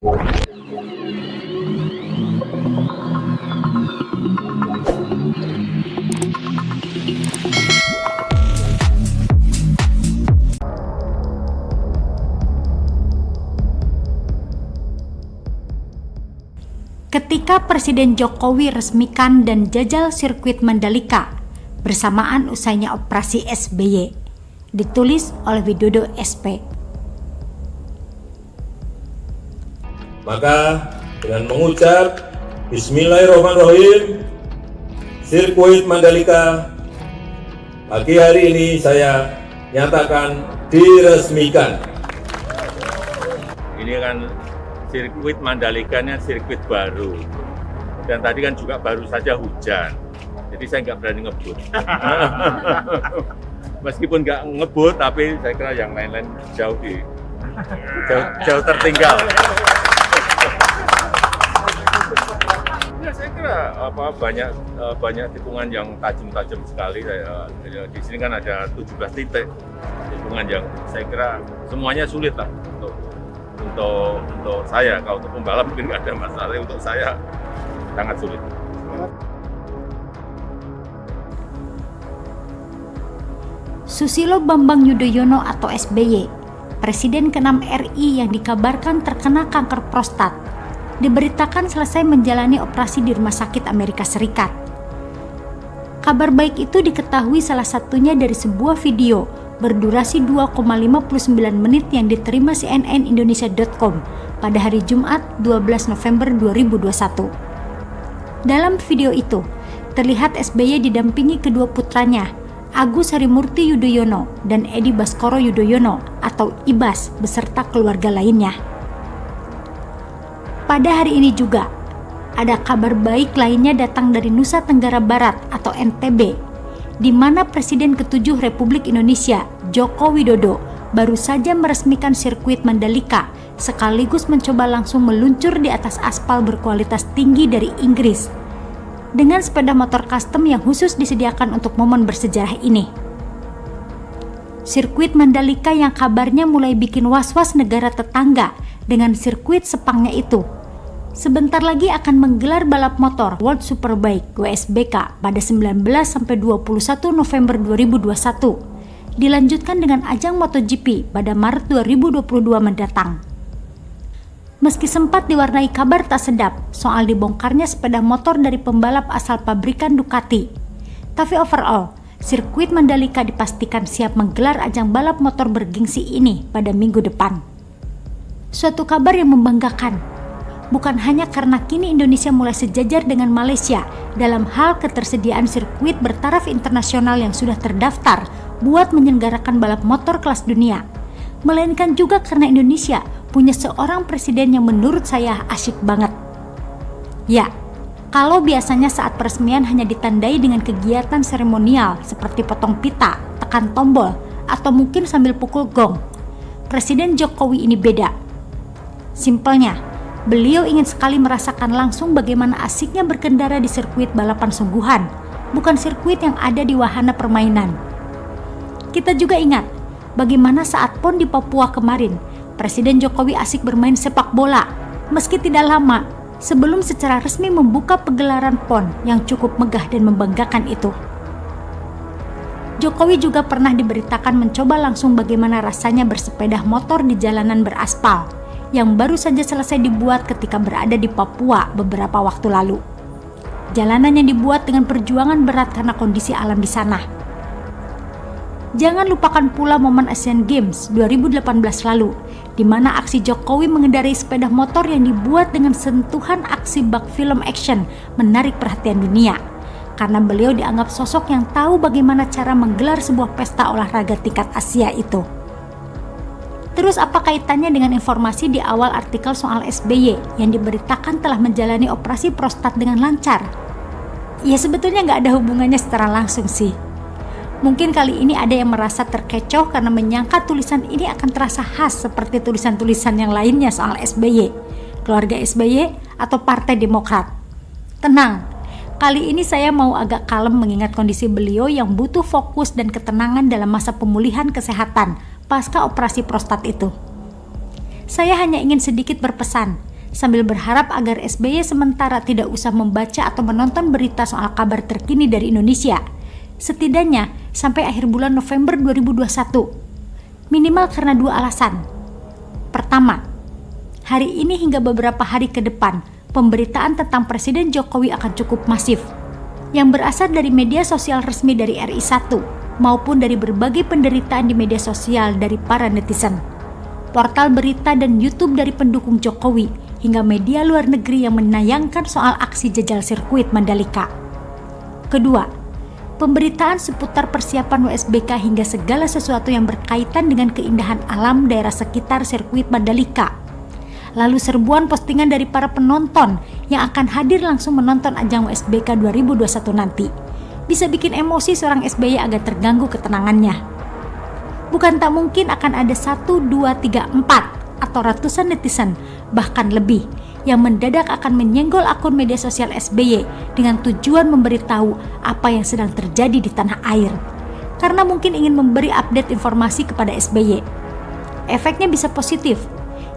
Ketika Presiden Jokowi resmikan dan jajal sirkuit Mandalika bersamaan usainya operasi SBY, ditulis oleh Widodo SP. Maka dengan mengucap Bismillahirrahmanirrahim, sirkuit Mandalika pagi hari ini saya nyatakan diresmikan. Ini kan sirkuit Mandalika-nya sirkuit baru, dan tadi kan juga baru saja hujan, jadi saya nggak berani ngebut. Meskipun nggak ngebut, tapi saya kira yang lain-lain jauh tertinggal. Ya, saya kira banyak tikungan yang tajam sekali. Di sini kan ada 17 titik tikungan yang saya kira semuanya sulit lah untuk saya. Kalau untuk pembalap mungkin nggak ada masalah, untuk saya sangat sulit. Susilo Bambang Yudhoyono atau SBY, Presiden ke-6 RI yang dikabarkan terkena kanker prostat, diberitakan selesai menjalani operasi di Rumah Sakit Amerika Serikat. Kabar baik itu diketahui salah satunya dari sebuah video berdurasi 2,59 menit yang diterima cnnindonesia.com pada hari Jumat 12 November 2021. Dalam video itu, terlihat SBY didampingi kedua putranya, Agus Harimurti Yudhoyono dan Edi Baskoro Yudhoyono atau Ibas beserta keluarga lainnya. Pada hari ini juga, ada kabar baik lainnya datang dari Nusa Tenggara Barat atau NTB, di mana Presiden ke-7 Republik Indonesia, Joko Widodo, baru saja meresmikan sirkuit Mandalika sekaligus mencoba langsung meluncur di atas aspal berkualitas tinggi dari Inggris dengan sepeda motor custom yang khusus disediakan untuk momen bersejarah ini. Sirkuit Mandalika yang kabarnya mulai bikin was-was negara tetangga dengan sirkuit Sepangnya itu sebentar lagi akan menggelar balap motor World Superbike WSBK pada 19-21 November 2021, dilanjutkan dengan ajang MotoGP pada Maret 2022 mendatang. Meski sempat diwarnai kabar tak sedap soal dibongkarnya sepeda motor dari pembalap asal pabrikan Ducati, tapi overall, sirkuit Mandalika dipastikan siap menggelar ajang balap motor bergengsi ini pada minggu depan. Suatu kabar yang membanggakan, bukan hanya karena kini Indonesia mulai sejajar dengan Malaysia dalam hal ketersediaan sirkuit bertaraf internasional yang sudah terdaftar buat menyelenggarakan balap motor kelas dunia, melainkan juga karena Indonesia punya seorang presiden yang menurut saya asyik banget. Ya, kalau biasanya saat peresmian hanya ditandai dengan kegiatan seremonial seperti potong pita, tekan tombol, atau mungkin sambil pukul gong, Presiden Jokowi ini beda. Simpelnya, beliau ingin sekali merasakan langsung bagaimana asiknya berkendara di sirkuit balapan sungguhan, bukan sirkuit yang ada di wahana permainan. Kita juga ingat bagaimana saat PON di Papua kemarin, Presiden Jokowi asik bermain sepak bola, meski tidak lama sebelum secara resmi membuka pegelaran PON yang cukup megah dan membanggakan itu. Jokowi juga pernah diberitakan mencoba langsung bagaimana rasanya bersepeda motor di jalanan beraspal yang baru saja selesai dibuat ketika berada di Papua beberapa waktu lalu. Jalanan yang dibuat dengan perjuangan berat karena kondisi alam di sana. Jangan lupakan pula momen Asian Games 2018 lalu, di mana aksi Jokowi mengendarai sepeda motor yang dibuat dengan sentuhan aksi bak film action menarik perhatian dunia, karena beliau dianggap sosok yang tahu bagaimana cara menggelar sebuah pesta olahraga tingkat Asia itu. Terus apa kaitannya dengan informasi di awal artikel soal SBY yang diberitakan telah menjalani operasi prostat dengan lancar? Ya sebetulnya nggak ada hubungannya secara langsung sih. Mungkin kali ini ada yang merasa terkecoh karena menyangka tulisan ini akan terasa khas seperti tulisan-tulisan yang lainnya soal SBY, keluarga SBY, atau Partai Demokrat. Tenang, kali ini saya mau agak kalem mengingat kondisi beliau yang butuh fokus dan ketenangan dalam masa pemulihan kesehatan pasca operasi prostat itu. Saya hanya ingin sedikit berpesan, sambil berharap agar SBY sementara tidak usah membaca atau menonton berita soal kabar terkini dari Indonesia, setidaknya sampai akhir bulan November 2021. Minimal karena dua alasan. Pertama, hari ini hingga beberapa hari ke depan, pemberitaan tentang Presiden Jokowi akan cukup masif, yang berasal dari media sosial resmi dari RI1 maupun dari berbagai penderitaan di media sosial dari para netizen, portal berita dan YouTube dari pendukung Jokowi, hingga media luar negeri yang menayangkan soal aksi jajal sirkuit Mandalika. Kedua, pemberitaan seputar persiapan WSBK hingga segala sesuatu yang berkaitan dengan keindahan alam daerah sekitar sirkuit Mandalika. Lalu serbuan postingan dari para penonton yang akan hadir langsung menonton ajang WSBK 2021 nanti bisa bikin emosi seorang SBY agak terganggu ketenangannya. Bukan tak mungkin akan ada 1, 2, 3, 4 atau ratusan netizen, bahkan lebih, yang mendadak akan menyenggol akun media sosial SBY dengan tujuan memberitahu apa yang sedang terjadi di tanah air, karena mungkin ingin memberi update informasi kepada SBY. Efeknya bisa positif,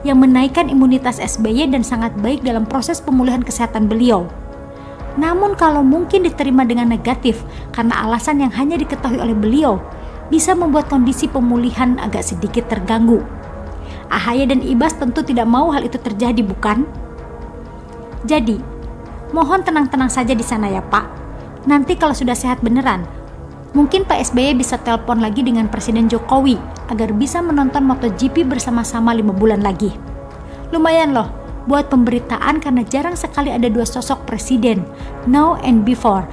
yang menaikkan imunitas SBY dan sangat baik dalam proses pemulihan kesehatan beliau. Namun kalau mungkin diterima dengan negatif karena alasan yang hanya diketahui oleh beliau, bisa membuat kondisi pemulihan agak sedikit terganggu. AHY dan Ibas tentu tidak mau hal itu terjadi, bukan? Jadi, mohon tenang-tenang saja di sana ya Pak. Nanti kalau sudah sehat beneran, mungkin Pak SBY bisa telepon lagi dengan Presiden Jokowi agar bisa menonton MotoGP bersama-sama 5 bulan lagi. Lumayan loh buat pemberitaan karena jarang sekali ada dua sosok presiden, now and before,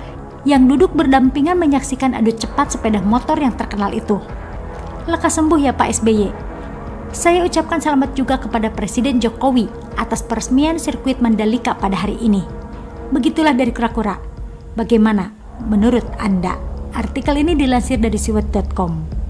yang duduk berdampingan menyaksikan adu cepat sepeda motor yang terkenal itu. Lekas sembuh ya Pak SBY. Saya ucapkan selamat juga kepada Presiden Jokowi atas peresmian sirkuit Mandalika pada hari ini. Begitulah dari Kura-Kura. Bagaimana menurut Anda? Artikel ini dilansir dari siwet.com.